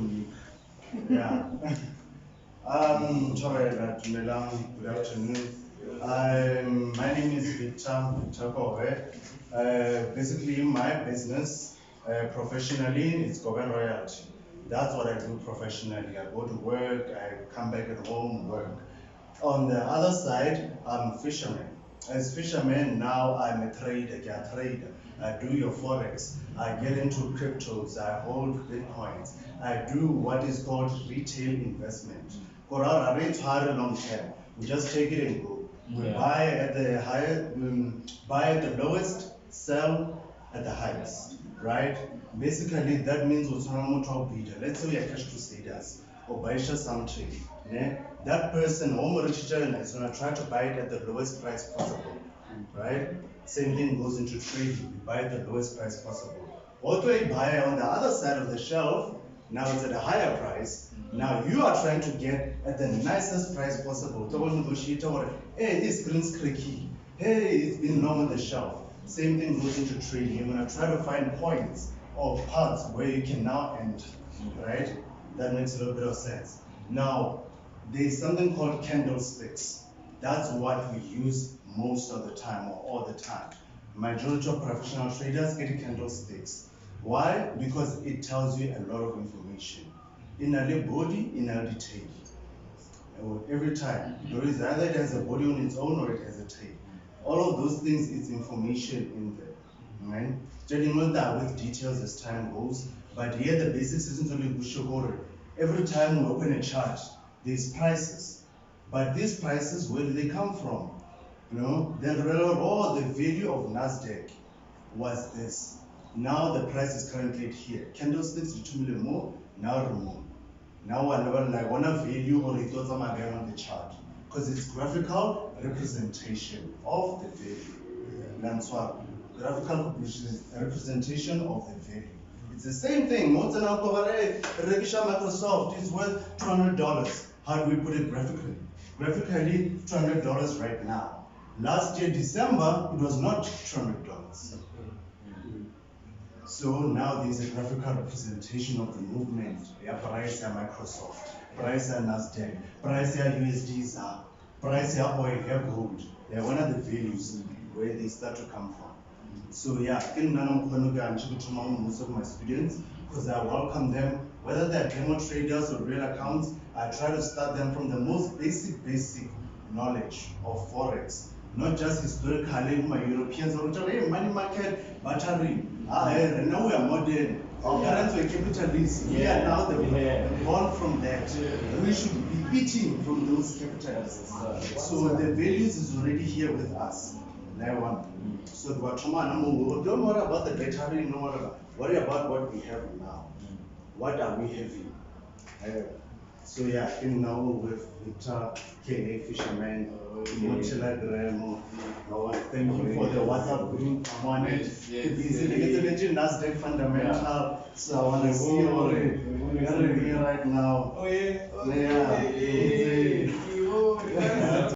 me. Yeah. Good afternoon. My name is Victor. Basically, my business professionally is government royalty. That's what I do professionally. I go to work, I come back at home, work. On the other side, I'm a fisherman. As fisherman, now I'm a trader. I do your Forex. I get into cryptos. I hold Bitcoins. I do what is called retail investment. For our rates higher long term. We just take it and go. We buy at the higher, buy at the lowest, sell at the highest, right? Basically, that means what's let's say we are cash crusaders or buy something. That person, is going to try to buy it at the lowest price possible, right? Same thing goes into trading. You buy at the lowest price possible. What do I buy on the other side of the shelf? Now it's at a higher price. Now you are trying to get at the nicest price possible. To negotiate, hey, this screen's creaky. Hey, it's been long on the shelf. Same thing goes into trading. You're gonna try to find points or parts where you can now enter, right? That makes a little bit of sense. Now, there's something called candlesticks. That's what we use most of the time or all the time. Majority of professional traders get candlesticks. Why? Because it tells you a lot of information. In a body, in a detail. Every time. There is either it has a body on its own or it has a tail. All of those things is information in there. Right? Studying that with details as time goes, but here the basics isn't only Bushogore. Every time we open a chart, there's prices. But these prices, where do they come from? The value of Nasdaq was this. Now the price is currently here. Candlesticks determine more, now remove. Now I never like one value or it goes on the chart. Because it's graphical representation of the value. That's what graphical representation of the value. It's the same thing. Microsoft is worth $200. How do we put it graphically? Graphically, $200 right now. Last year, December, it was not $200. So now there's a graphical representation of the movement. Price ya Microsoft, price ya Nasdaq, price ya USD, price ya oil, ya gold. They're one of the values where they start to come from. So yeah, most of my students, because I welcome them, whether they're demo traders or real accounts, I try to start them from the most basic knowledge of Forex. Not just historically, my Europeans are money market, battery. Now we are modern. Our parents were capitalists. Yeah, now they're born from that. We should be eating from those capitalists. So the values is already here with us. So don't worry about the battery, no worry about what we have now. What are we having? So yeah, I think now with Victor, KA Fisherman, Telegram, thank you for the WhatsApp group. I'm on it. It's a Nasdaq fundamental, so I want to see you already. We're here right now. Oh yeah. Yeah.